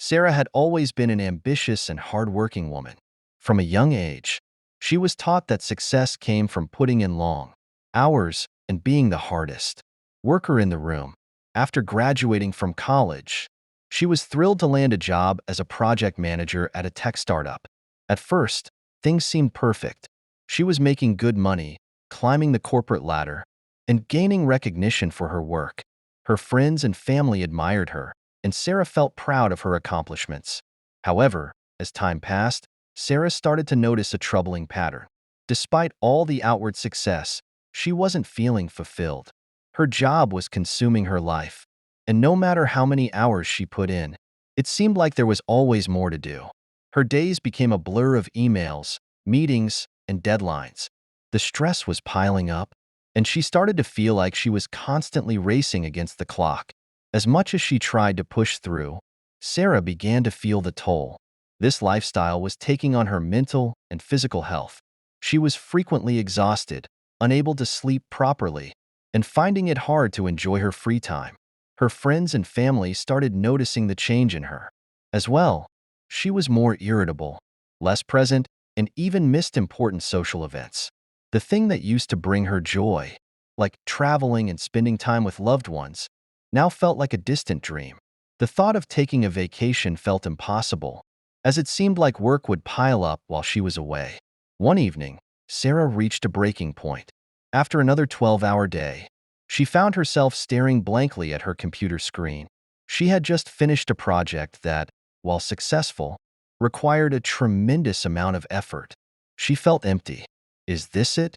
Sarah had always been an ambitious and hardworking woman. From a young age, she was taught that success came from putting in long hours and being the hardest worker in the room. After graduating from college, she was thrilled to land a job as a project manager at a tech startup. At first, things seemed perfect. She was making good money, climbing the corporate ladder, and gaining recognition for her work. Her friends and family admired her, and Sarah felt proud of her accomplishments. However, as time passed, Sarah started to notice a troubling pattern. Despite all the outward success, she wasn't feeling fulfilled. Her job was consuming her life, and no matter how many hours she put in, it seemed like there was always more to do. Her days became a blur of emails, meetings, and deadlines. The stress was piling up, and she started to feel like she was constantly racing against the clock. As much as she tried to push through, Sarah began to feel the toll. This lifestyle was taking on her mental and physical health. She was frequently exhausted, unable to sleep properly, and finding it hard to enjoy her free time. Her friends and family started noticing the change in her. As well, she was more irritable, less present, and even missed important social events. The thing that used to bring her joy, like traveling and spending time with loved ones, now felt like a distant dream. The thought of taking a vacation felt impossible, as it seemed like work would pile up while she was away. One evening, Sarah reached a breaking point. After another 12-hour day, she found herself staring blankly at her computer screen. She had just finished a project that, while successful, required a tremendous amount of effort. She felt empty. Is this it?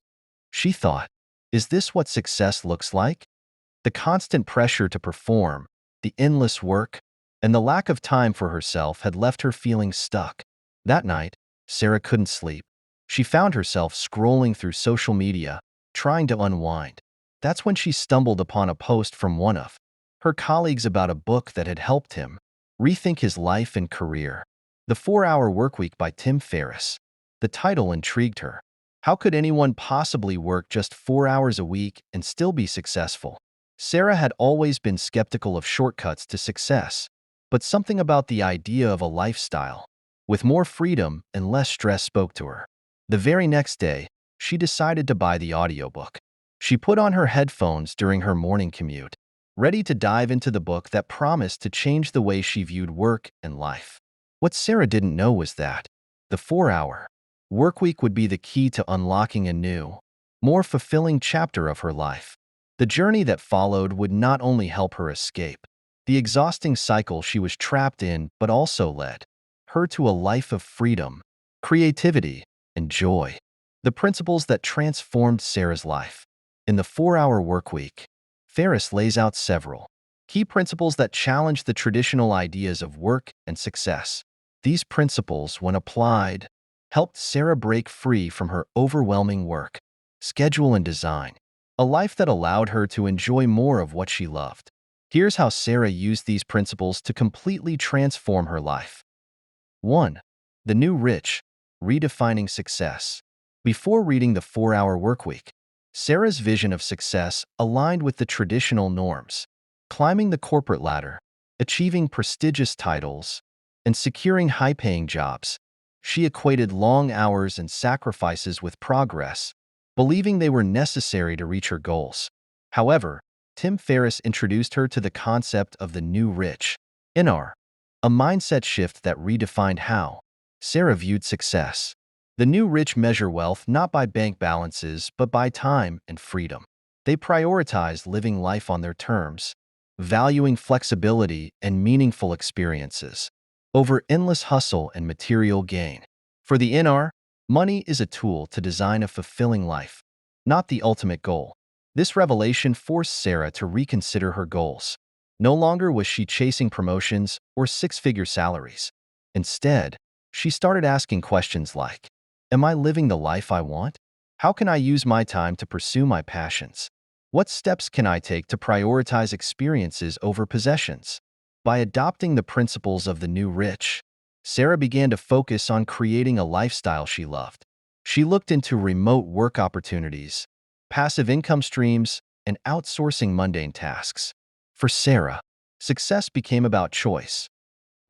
She thought. Is this what success looks like? The constant pressure to perform, the endless work, and the lack of time for herself had left her feeling stuck. That night, Sarah couldn't sleep. She found herself scrolling through social media, trying to unwind. That's when she stumbled upon a post from one of her colleagues about a book that had helped him rethink his life and career. The 4-Hour Workweek by Tim Ferriss. The title intrigued her. How could anyone possibly work just 4 hours a week and still be successful? Sarah had always been skeptical of shortcuts to success, but something about the idea of a lifestyle with more freedom and less stress spoke to her. The very next day, she decided to buy the audiobook. She put on her headphones during her morning commute, ready to dive into the book that promised to change the way she viewed work and life. What Sarah didn't know was that the 4-Hour Workweek would be the key to unlocking a new, more fulfilling chapter of her life. The journey that followed would not only help her escape the exhausting cycle she was trapped in, but also led her to a life of freedom, creativity, and joy. The principles that transformed Sarah's life. In the 4-Hour Workweek, Ferriss lays out several key principles that challenge the traditional ideas of work and success. These principles, when applied, helped Sarah break free from her overwhelming work, schedule, and design, a life that allowed her to enjoy more of what she loved. Here's how Sarah used these principles to completely transform her life. 1. The New Rich, Redefining Success. Before reading the 4-Hour Workweek, Sarah's vision of success aligned with the traditional norms: climbing the corporate ladder, achieving prestigious titles, and securing high-paying jobs. She equated long hours and sacrifices with progress, believing they were necessary to reach her goals. However, Tim Ferriss introduced her to the concept of the new rich, NR, a mindset shift that redefined how Sarah viewed success. The new rich measure wealth not by bank balances, but by time and freedom. They prioritize living life on their terms, valuing flexibility and meaningful experiences over endless hustle and material gain. For the NR, money is a tool to design a fulfilling life, not the ultimate goal. This revelation forced Sarah to reconsider her goals. No longer was she chasing promotions or six-figure salaries. Instead, she started asking questions like, am I living the life I want? How can I use my time to pursue my passions? What steps can I take to prioritize experiences over possessions? By adopting the principles of the new rich, Sarah began to focus on creating a lifestyle she loved. She looked into remote work opportunities, passive income streams, and outsourcing mundane tasks. For Sarah, success became about choice.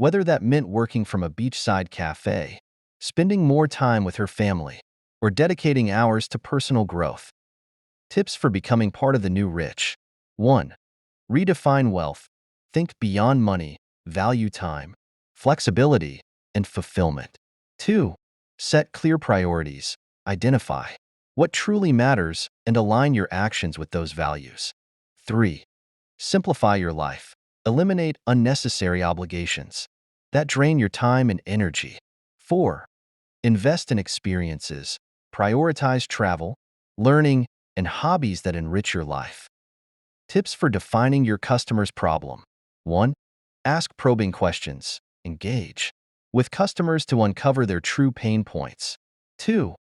whether that meant working from a beachside cafe, spending more time with her family, or dedicating hours to personal growth. Tips for becoming part of the new rich. 1. Redefine wealth. Think beyond money, value time, flexibility, and fulfillment. 2. Set clear priorities. Identify what truly matters and align your actions with those values. 3. Simplify your life. Eliminate unnecessary obligations that drain your time and energy. 4. Invest in experiences. Prioritize travel, learning, and hobbies that enrich your life. Tips for defining your customer's problem. 1. Ask probing questions. Engage with customers to uncover their true pain points. 2.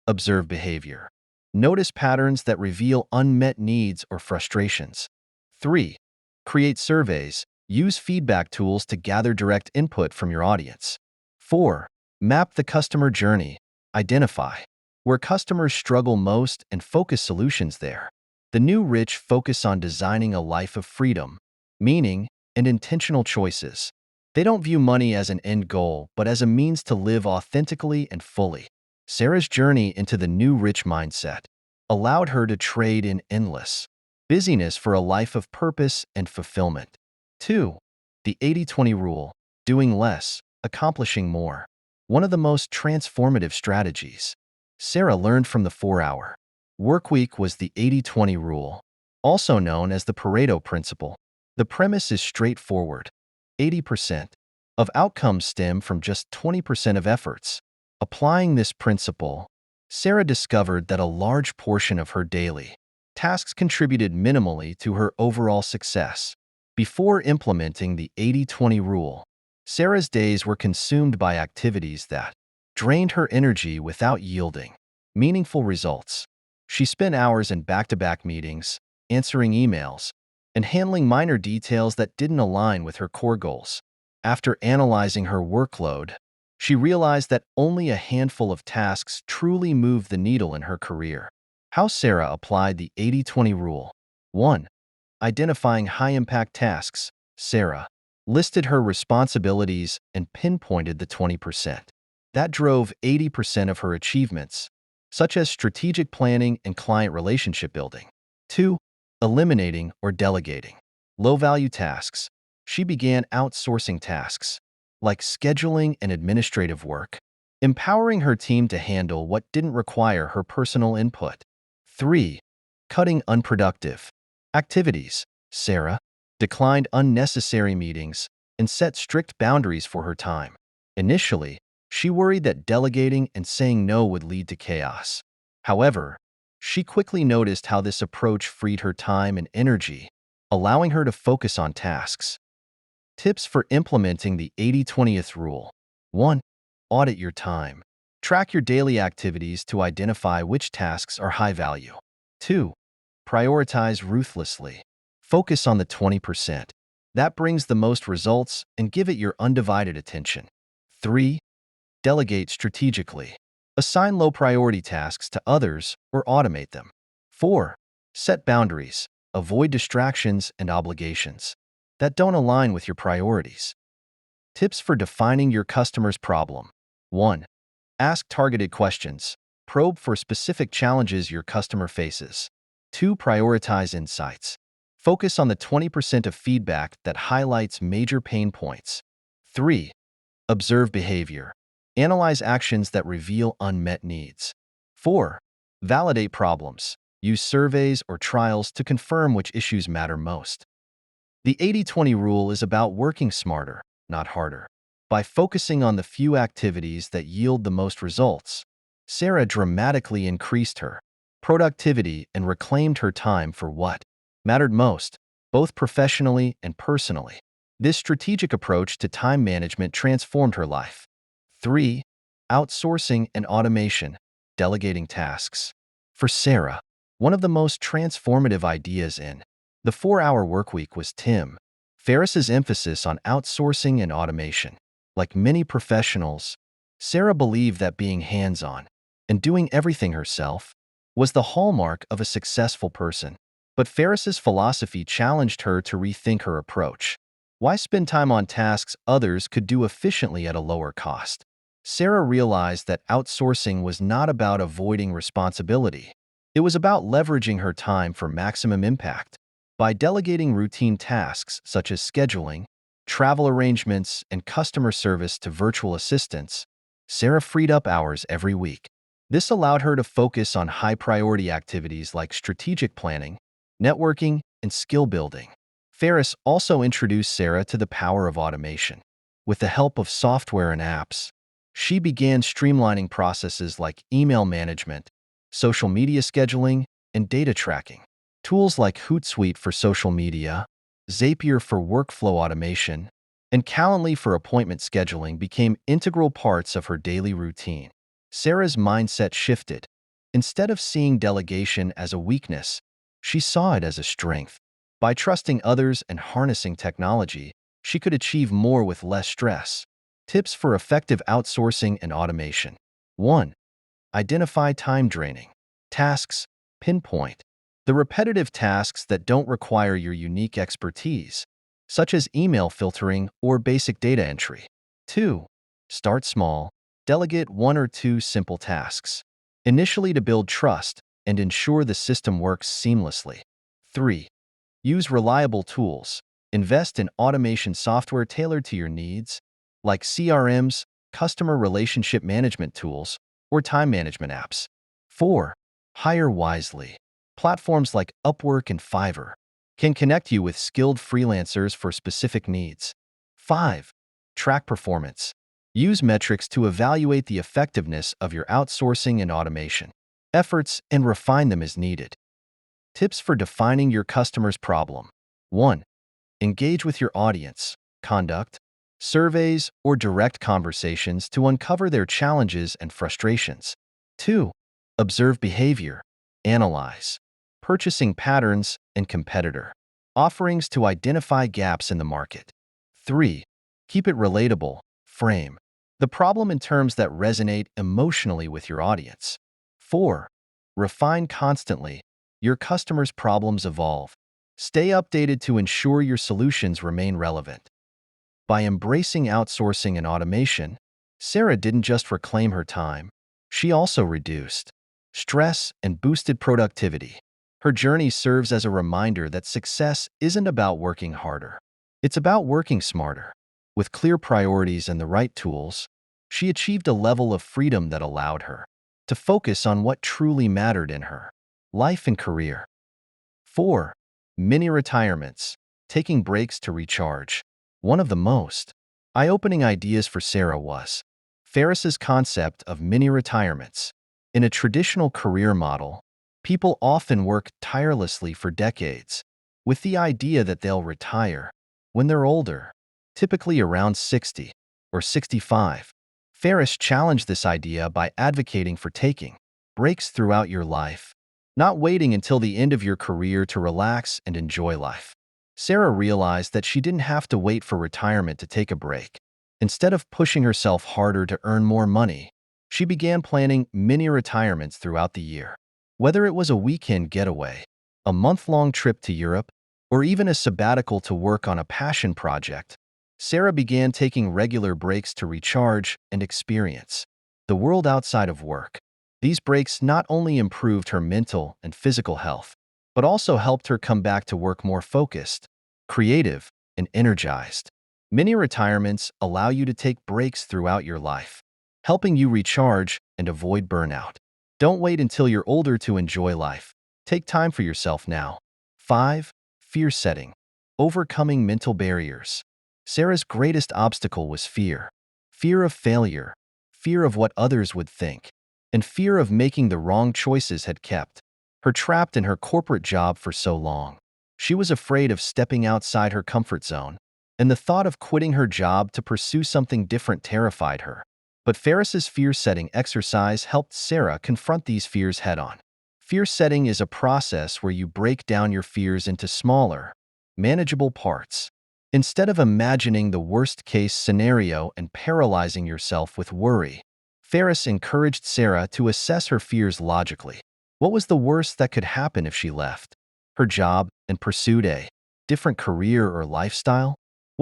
Observe behavior. Notice patterns that reveal unmet needs or frustrations. 3. Create surveys. Use feedback tools to gather direct input from your audience. 4. Map the customer journey. Identify where customers struggle most and focus solutions there. The new rich focus on designing a life of freedom, meaning, and intentional choices. They don't view money as an end goal, but as a means to live authentically and fully. Sarah's journey into the new rich mindset allowed her to trade in endless busyness for a life of purpose and fulfillment. 2. The 80-20 rule. Doing less, accomplishing more. One of the most transformative strategies Sarah learned from the 4-hour Workweek was the 80-20 rule, also known as the Pareto principle. The premise is straightforward. 80% of outcomes stem from just 20% of efforts. Applying this principle, Sarah discovered that a large portion of her daily tasks contributed minimally to her overall success. Before implementing the 80-20 rule, Sarah's days were consumed by activities that drained her energy without yielding meaningful results. She spent hours in back-to-back meetings, answering emails, and handling minor details that didn't align with her core goals. After analyzing her workload, she realized that only a handful of tasks truly moved the needle in her career. How Sarah applied the 80-20 rule. 1. Identifying high-impact tasks. Sarah listed her responsibilities and pinpointed the 20% that drove 80% of her achievements, such as strategic planning and client relationship building. 2. Eliminating or delegating low-value tasks. She began outsourcing tasks, like scheduling and administrative work, empowering her team to handle what didn't require her personal input. 3. Cutting unproductive activities. Sarah declined unnecessary meetings and set strict boundaries for her time. Initially, she worried that delegating and saying no would lead to chaos. However, she quickly noticed how this approach freed her time and energy, allowing her to focus on tasks. Tips for implementing the 80-20th rule. 1. Audit your time. Track your daily activities to identify which tasks are high value. 2. Prioritize ruthlessly. Focus on the 20% that brings the most results and give it your undivided attention. 3. Delegate strategically. Assign low-priority tasks to others or automate them. 4. Set boundaries. Avoid distractions and obligations that don't align with your priorities. Tips for defining your customer's problem. 1. Ask targeted questions. Probe for specific challenges your customer faces. 2. Prioritize insights. Focus on the 20% of feedback that highlights major pain points. 3. Observe behavior. Analyze actions that reveal unmet needs. 4. Validate problems. Use surveys or trials to confirm which issues matter most. The 80-20 rule is about working smarter, not harder. By focusing on the few activities that yield the most results, Sarah dramatically increased her productivity and reclaimed her time for what mattered most, both professionally and personally. This strategic approach to time management transformed her life. 3. Outsourcing and automation, delegating tasks. For Sarah, one of the most transformative ideas in the 4-hour Workweek was Tim Ferriss's emphasis on outsourcing and automation. Like many professionals, Sarah believed that being hands-on and doing everything herself was the hallmark of a successful person. But Ferriss's philosophy challenged her to rethink her approach. Why spend time on tasks others could do efficiently at a lower cost? Sarah realized that outsourcing was not about avoiding responsibility. It was about leveraging her time for maximum impact. By delegating routine tasks such as scheduling, travel arrangements, and customer service to virtual assistants, Sarah freed up hours every week. This allowed her to focus on high-priority activities like strategic planning, networking, and skill building. Ferriss also introduced Sarah to the power of automation. With the help of software and apps, she began streamlining processes like email management, social media scheduling, and data tracking. Tools like Hootsuite for social media, Zapier for workflow automation, and Calendly for appointment scheduling became integral parts of her daily routine. Sarah's mindset shifted. Instead of seeing delegation as a weakness, she saw it as a strength. By trusting others and harnessing technology, she could achieve more with less stress. Tips for effective outsourcing and automation. 1. Identify time-draining tasks. Pinpoint the repetitive tasks that don't require your unique expertise, such as email filtering or basic data entry. 2. Start small. Delegate 1 or 2 simple tasks, initially to build trust and ensure the system works seamlessly. 3. Use reliable tools. Invest in automation software tailored to your needs, like CRMs, customer relationship management tools, or time management apps. 4. Hire wisely. Platforms like Upwork and Fiverr can connect you with skilled freelancers for specific needs. 5. Track performance. Use metrics to evaluate the effectiveness of your outsourcing and automation efforts and refine them as needed. Tips for defining your customer's problem. 1. Engage with your audience. Conduct surveys or direct conversations to uncover their challenges and frustrations. 2. Observe behavior. Analyze purchasing patterns and competitor offerings to identify gaps in the market. 3. Keep it relatable. Frame the problem in terms that resonate emotionally with your audience. 4. Refine constantly. Your customers' problems evolve. Stay updated to ensure your solutions remain relevant. By embracing outsourcing and automation, Sarah didn't just reclaim her time, she also reduced stress and boosted productivity. Her journey serves as a reminder that success isn't about working harder. It's about working smarter. With clear priorities and the right tools, she achieved a level of freedom that allowed her to focus on what truly mattered in her life and career. 4. Mini retirements. Taking breaks to recharge. One of the most eye-opening ideas for Sarah was Ferriss's concept of mini retirements. In a traditional career model, people often work tirelessly for decades, with the idea that they'll retire when they're older, typically around 60 or 65. Ferriss challenged this idea by advocating for taking breaks throughout your life, not waiting until the end of your career to relax and enjoy life. Sarah realized that she didn't have to wait for retirement to take a break. Instead of pushing herself harder to earn more money, she began planning mini retirements throughout the year. Whether it was a weekend getaway, a month-long trip to Europe, or even a sabbatical to work on a passion project, Sarah began taking regular breaks to recharge and experience the world outside of work. These breaks not only improved her mental and physical health, but also helped her come back to work more focused, creative, and energized. Mini retirements allow you to take breaks throughout your life, helping you recharge and avoid burnout. Don't wait until you're older to enjoy life. Take time for yourself now. 5. Fear setting. Overcoming mental barriers. Sarah's greatest obstacle was fear. Fear of failure, fear of what others would think, and fear of making the wrong choices had kept her trapped in her corporate job for so long. She was afraid of stepping outside her comfort zone, and the thought of quitting her job to pursue something different terrified her. But Ferriss's fear-setting exercise helped Sarah confront these fears head-on. Fear-setting is a process where you break down your fears into smaller, manageable parts. Instead of imagining the worst-case scenario and paralyzing yourself with worry, Ferriss encouraged Sarah to assess her fears logically. What was the worst that could happen if she left her job and pursued a different career or lifestyle?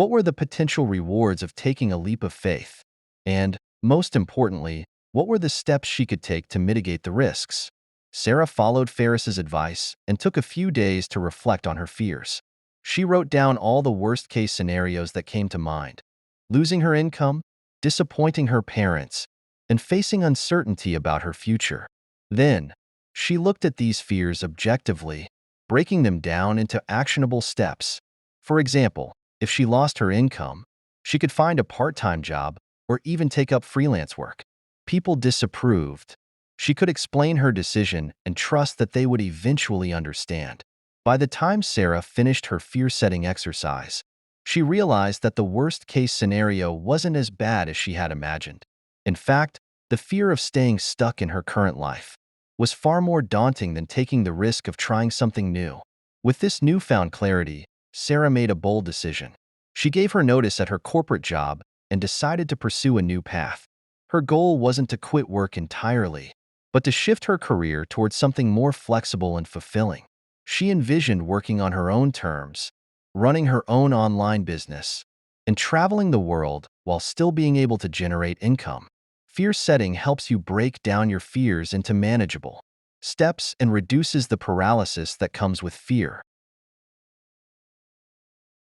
What were the potential rewards of taking a leap of faith? And, most importantly, what were the steps she could take to mitigate the risks? Sarah followed Ferriss's advice and took a few days to reflect on her fears. She wrote down all the worst-case scenarios that came to mind: losing her income, disappointing her parents, and facing uncertainty about her future. Then, she looked at these fears objectively, breaking them down into actionable steps. For example, if she lost her income, she could find a part-time job or even take up freelance work. People disapproved. She could explain her decision and trust that they would eventually understand. By the time Sarah finished her fear-setting exercise, she realized that the worst-case scenario wasn't as bad as she had imagined. In fact, the fear of staying stuck in her current life was far more daunting than taking the risk of trying something new. With this newfound clarity, Sarah made a bold decision. She gave her notice at her corporate job and decided to pursue a new path. Her goal wasn't to quit work entirely, but to shift her career towards something more flexible and fulfilling. She envisioned working on her own terms, running her own online business, and traveling the world while still being able to generate income. Fear setting helps you break down your fears into manageable steps and reduces the paralysis that comes with fear.